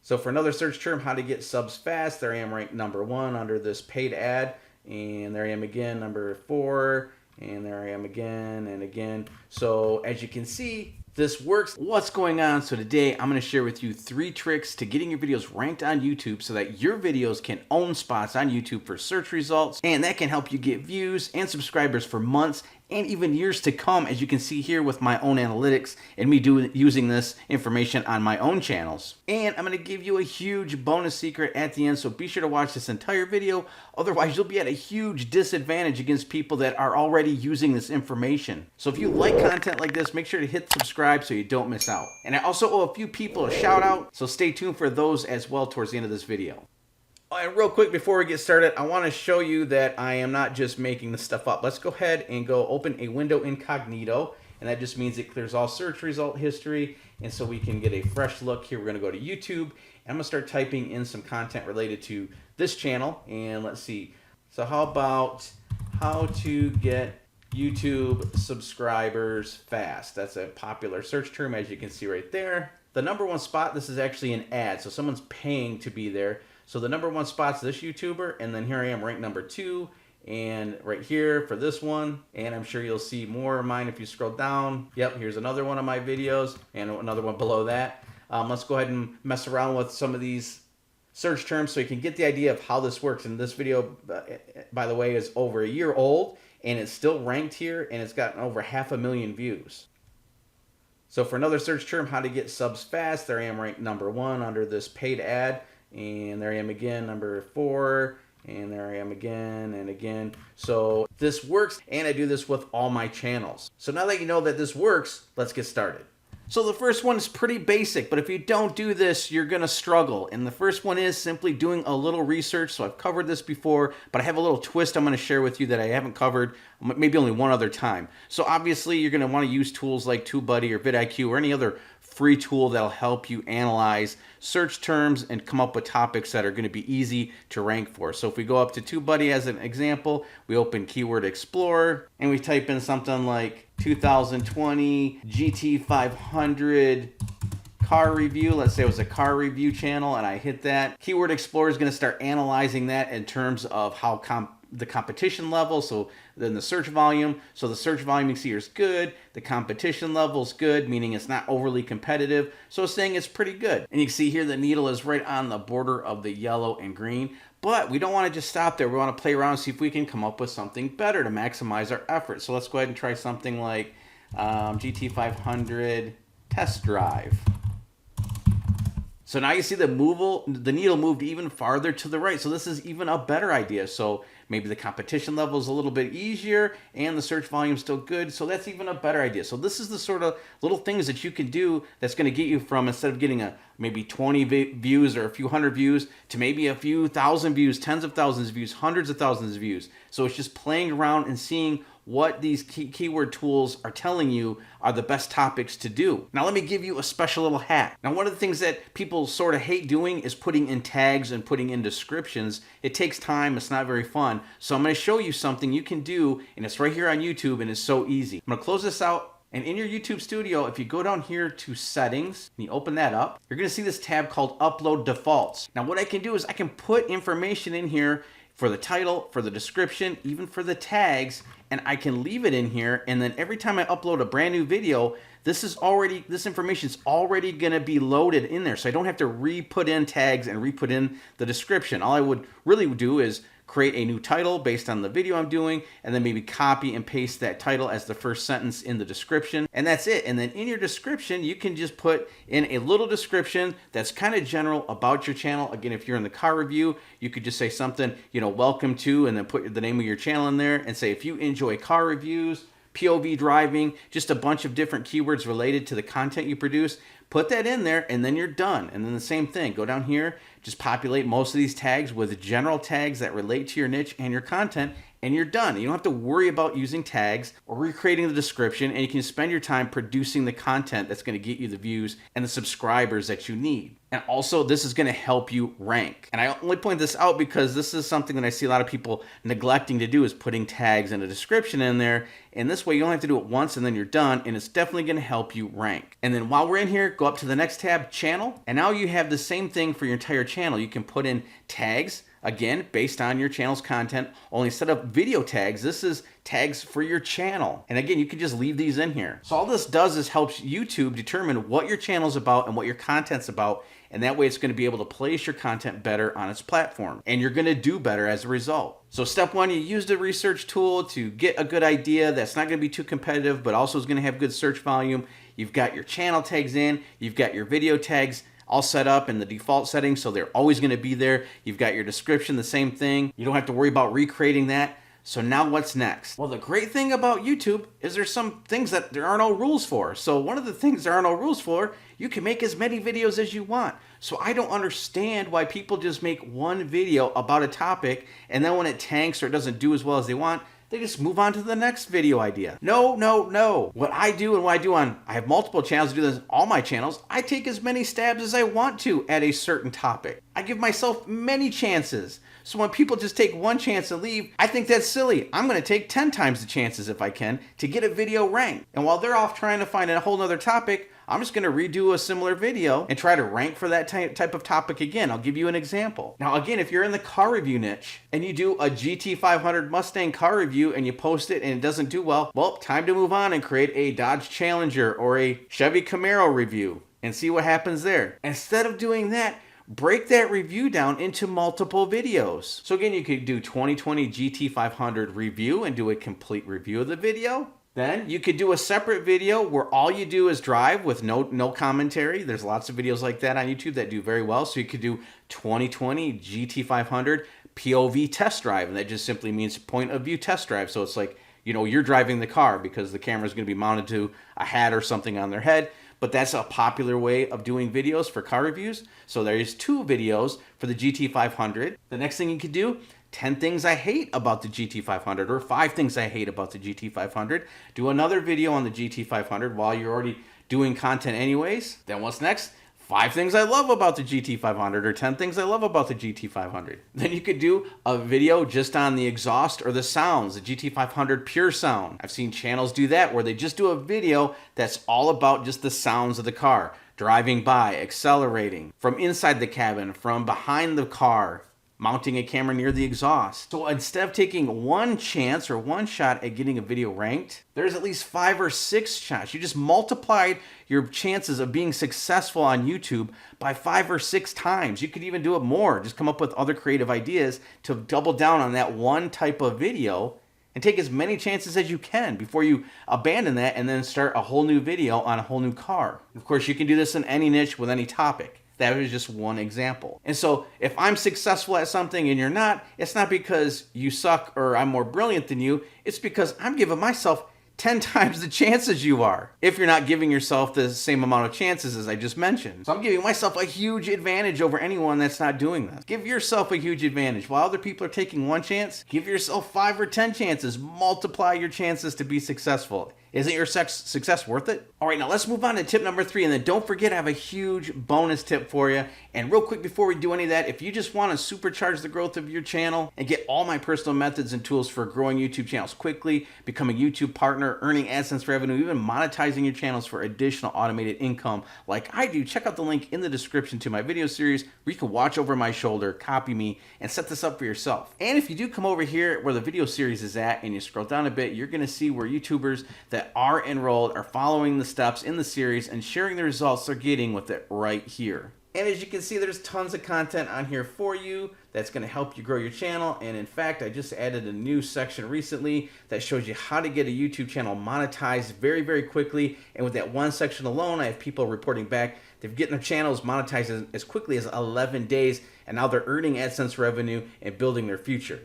So for another search term, how to get subs fast, there I am ranked #1 under this paid ad. And there I am again, #4. And there I am again and again. So as you can see, this works. What's going on? So today I'm going to share with you 3 tricks to getting your videos ranked on YouTube so that your videos can own spots on YouTube for search results. And that can help you get views and subscribers for months and even years to come, as you can see here with my own analytics and me using this information on my own channels. And I'm going to give you a huge bonus secret at the end, so be sure to watch this entire video. Otherwise, you'll be at a huge disadvantage against people that are already using this information. So if you like content like this, make sure to hit subscribe so you don't miss out. And I also owe a few people a shout out, so stay tuned for those as well towards the end of this video. And real quick before we get started, I want to show you that I am not just making this stuff up. Let's go ahead and go open a window incognito, and that just means it clears all search result history, and so we can get a fresh look here. We're going to go to YouTube, and I'm going to start typing in some content related to this channel, and let's see. So how about how to get YouTube subscribers fast? That's a popular search term, as you can see right there. The #1 spot, this is actually an ad, so someone's paying to be there. So the #1 spot's this YouTuber, and then here I am ranked #2, and right here for this one, and I'm sure you'll see more of mine if you scroll down. Yep, here's another one of my videos, and another one below that. Let's go ahead and mess around with some of these search terms so you can get the idea of how this works. And this video, by the way, is over a year old, and it's still ranked here, and it's gotten over 500,000 views. So for another search term, how to get subs fast, there I am ranked #1 under this paid ad. And there I am again, #4, and there I am again and again. So this works, and I do this with all my channels. So now that you know that this works, let's get started. So the first one is pretty basic, but if you don't do this, you're gonna struggle. And the first one is simply doing a little research. So I've covered this before, but I have a little twist I'm gonna share with you that I haven't covered maybe only one other time. So obviously you're gonna wanna use tools like TubeBuddy or vidIQ or any other free tool that'll help you analyze search terms and come up with topics that are gonna be easy to rank for. So if we go up to TubeBuddy as an example, we open Keyword Explorer and we type in something like 2020 GT500 car review. Let's say it was a car review channel, and I hit that. Keyword Explorer is going to start analyzing that in terms of how the competition level, so then the search volume. So the search volume you see here is good. The competition level is good, meaning it's not overly competitive. So it's saying it's pretty good. And you can see here the needle is right on the border of the yellow and green. But we don't want to just stop there. We want to play around and see if we can come up with something better to maximize our effort. So let's go ahead and try something like GT500 test drive. So now you see the needle moved even farther to the right. So this is even a better idea. So maybe the competition level is a little bit easier and the search volume is still good. So that's even a better idea. So this is the sort of little things that you can do that's going to get you from, instead of getting maybe 20 views or a few hundred views, to maybe a few thousand views, tens of thousands of views, hundreds of thousands of views. So it's just playing around and seeing what these keyword tools are telling you are the best topics to do. Now let me give you a special little hack. Now one of the things that people sort of hate doing is putting in tags and putting in descriptions. It takes time, it's not very fun. So I'm gonna show you something you can do, and it's right here on YouTube, and it's so easy. I'm gonna close this out, and in your YouTube studio, if you go down here to settings, and you open that up, you're gonna see this tab called Upload Defaults. Now what I can do is I can put information in here for the title, for the description, even for the tags, and I can leave it in here, and then every time I upload a brand new video, this information is already gonna be loaded in there, so I don't have to re-put in tags and re-put in the description. All I would really do is create a new title based on the video I'm doing, and then maybe copy and paste that title as the first sentence in the description, and that's it. And then in your description, you can just put in a little description that's kind of general about your channel. Again, if you're in the car review, you could just say something, welcome to, and then put the name of your channel in there and say, if you enjoy car reviews, POV driving, just a bunch of different keywords related to the content you produce. Put that in there, and then you're done. And then the same thing, go down here, just populate most of these tags with general tags that relate to your niche and your content, and you're done. You don't have to worry about using tags or recreating the description, and you can spend your time producing the content that's going to get you the views and the subscribers that you need. And also, this is going to help you rank. And I only point this out because this is something that I see a lot of people neglecting to do, is putting tags and a description in there. And this way, you don't have to do it once and then you're done. And it's definitely going to help you rank. And then while we're in here, go up to the next tab, channel. And now you have the same thing for your entire channel. You can put in tags, again, based on your channel's content. Only instead of video tags, this is tags for your channel. And again, you can just leave these in here. So all this does is helps YouTube determine what your channel's about and what your content's about. And that way it's going to be able to place your content better on its platform. And you're going to do better as a result. So step one, you use the research tool to get a good idea that's not going to be too competitive, but also is going to have good search volume. You've got your channel tags in, you've got your video tags all set up in the default settings, so they're always going to be there. You've got your description, the same thing. You don't have to worry about recreating that. So now what's next? Well, the great thing about YouTube is there's some things that there are no rules for. So one of the things there are no rules for, you can make as many videos as you want. So I don't understand why people just make one video about a topic, and then when it tanks or it doesn't do as well as they want, they just move on to the next video idea. No, no, no. What I do and what I do on, I have multiple channels, I do this on all my channels. I take as many stabs as I want to at a certain topic. I give myself many chances. So when people just take one chance and leave, I think that's silly. I'm gonna take 10 times the chances if I can to get a video ranked. And while they're off trying to find a whole nother topic, I'm just gonna redo a similar video and try to rank for that type of topic again. I'll give you an example. Now again, if you're in the car review niche and you do a GT500 Mustang car review and you post it and it doesn't do well, time to move on and create a Dodge Challenger or a Chevy Camaro review and see what happens there. Instead of doing that, break that review down into multiple videos. So again, you could do 2020 GT500 review and do a complete review of the video. Then you could do a separate video where all you do is drive with no commentary. There's lots of videos like that on YouTube that do very well. So you could do 2020 GT500 POV test drive, and that just simply means point of view test drive. So it's like, you know, you're driving the car because the camera is going to be mounted to a hat or something on their head. But that's a popular way of doing videos for car reviews. So there's 2 videos for the GT500. The next thing you could do, 10 things I hate about the GT500 or 5 things I hate about the GT500. Do another video on the GT500 while you're already doing content anyways. Then what's next? 5 things I love about the GT500 or 10 things I love about the GT500. Then you could do a video just on the exhaust or the sounds, the GT500 pure sound. I've seen channels do that where they just do a video that's all about just the sounds of the car. Driving by, accelerating, from inside the cabin, from behind the car, mounting a camera near the exhaust. So instead of taking one chance or one shot at getting a video ranked, there's at least 5 or 6 shots. You just multiplied your chances of being successful on YouTube by 5 or 6 times. You could even do it more. Just come up with other creative ideas to double down on that one type of video and take as many chances as you can before you abandon that and then start a whole new video on a whole new car. Of course, you can do this in any niche with any topic. That was just one example. And so if I'm successful at something and you're not, it's not because you suck or I'm more brilliant than you. It's because I'm giving myself 10 times the chances you are, if you're not giving yourself the same amount of chances as I just mentioned. So I'm giving myself a huge advantage over anyone that's not doing this. Give yourself a huge advantage. While other people are taking one chance, give yourself 5 or 10 chances. Multiply your chances to be successful. Isn't your success worth it? All right, now let's move on to tip number 3. And then don't forget, I have a huge bonus tip for you. And real quick before we do any of that, if you just want to supercharge the growth of your channel and get all my personal methods and tools for growing YouTube channels quickly, becoming a YouTube partner, earning AdSense revenue, even monetizing your channels for additional automated income like I do, check out the link in the description to my video series where you can watch over my shoulder, copy me, and set this up for yourself. And if you do come over here where the video series is at and you scroll down a bit, you're going to see where YouTubers that are enrolled are following the steps in the series and sharing the results they're getting with it right here. And as you can see, there's tons of content on here for you that's going to help you grow your channel. And in fact, I just added a new section recently that shows you how to get a YouTube channel monetized very, very quickly. And with that one section alone, I have people reporting back they're getting their channels monetized as quickly as 11 days. And now they're earning AdSense revenue and building their future.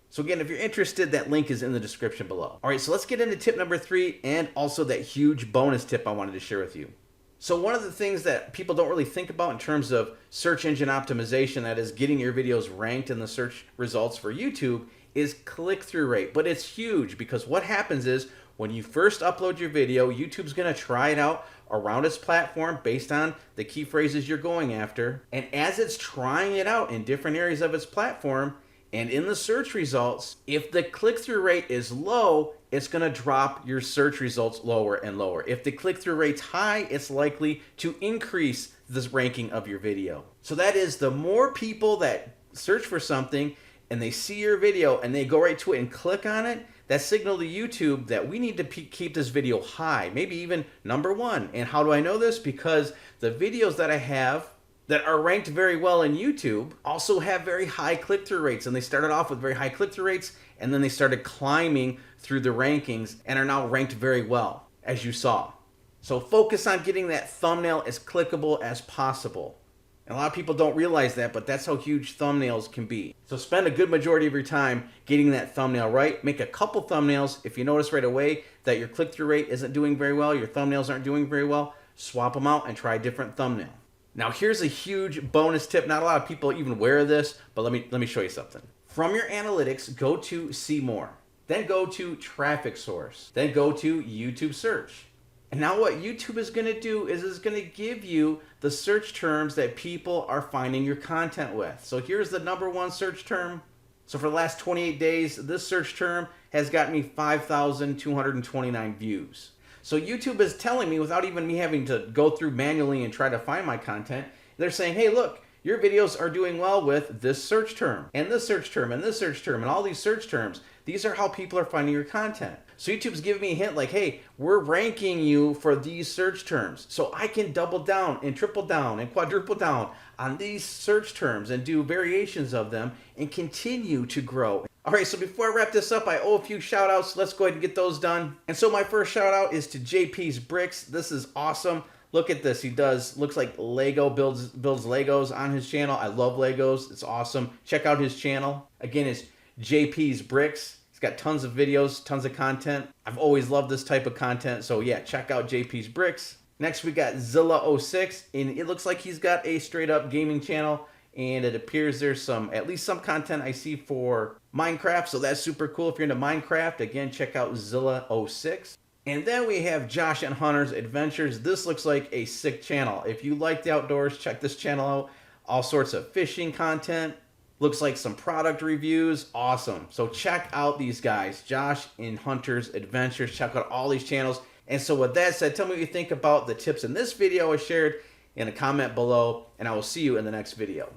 So again, if you're interested, that link is in the description below. All right, so let's get into tip number 3 and also that huge bonus tip I wanted to share with you. So one of the things that people don't really think about in terms of search engine optimization, that is getting your videos ranked in the search results for YouTube, is click-through rate. But it's huge because what happens is when you first upload your video, YouTube's gonna try it out around its platform based on the key phrases you're going after. And as it's trying it out in different areas of its platform and in the search results, if the click-through rate is low, it's gonna drop your search results lower and lower. If the click-through rate's high, it's likely to increase this ranking of your video. So that is, the more people that search for something and they see your video and they go right to it and click on it, that signal to YouTube that we need to keep this video high, maybe even #1. And how do I know this? Because the videos that I have that are ranked very well in YouTube also have very high click-through rates. And they started off with very high click-through rates, and then they started climbing through the rankings and are now ranked very well, as you saw. So focus on getting that thumbnail as clickable as possible. And a lot of people don't realize that, but that's how huge thumbnails can be. So spend a good majority of your time getting that thumbnail right. Make a couple thumbnails. If you notice right away that your click-through rate isn't doing very well, your thumbnails aren't doing very well, swap them out and try a different thumbnail. Now here's a huge bonus tip. Not a lot of people even aware of this, but let me show you something. From your analytics, go to See More. Then go to Traffic Source. Then go to YouTube Search. And now what YouTube is going to do is it's going to give you the search terms that people are finding your content with. So here's the #1 search term. So for the last 28 days, this search term has got me 5,229 views. So YouTube is telling me, without even me having to go through manually and try to find my content, they're saying, hey, look, your videos are doing well with this search term, and this search term, and this search term, and all these search terms. These are how people are finding your content. So YouTube's giving me a hint like, hey, we're ranking you for these search terms. So I can double down and triple down and quadruple down on these search terms and do variations of them and continue to grow. All right, so before I wrap this up, I owe a few shout outs. Let's go ahead and get those done. And so my first shout out is to JP's Bricks. This is awesome. Look at this. He looks like Lego, builds Legos on his channel. I love Legos. It's awesome. Check out his channel. Again, it's JP's Bricks. He's got tons of videos, tons of content. I've always loved this type of content. So yeah, check out JP's Bricks. Next, we got Zilla06, and it looks like he's got a straight up gaming channel. And it appears there's at least some content I see for Minecraft. So that's super cool. If you're into Minecraft, again, check out Zilla06. And then we have Josh and Hunter's Adventures. This looks like a sick channel. If you like the outdoors, check this channel out. All sorts of fishing content. Looks like some product reviews. Awesome. So check out these guys, Josh and Hunter's Adventures. Check out all these channels. And so with that said, tell me what you think about the tips in this video I shared in a comment below, and I will see you in the next video.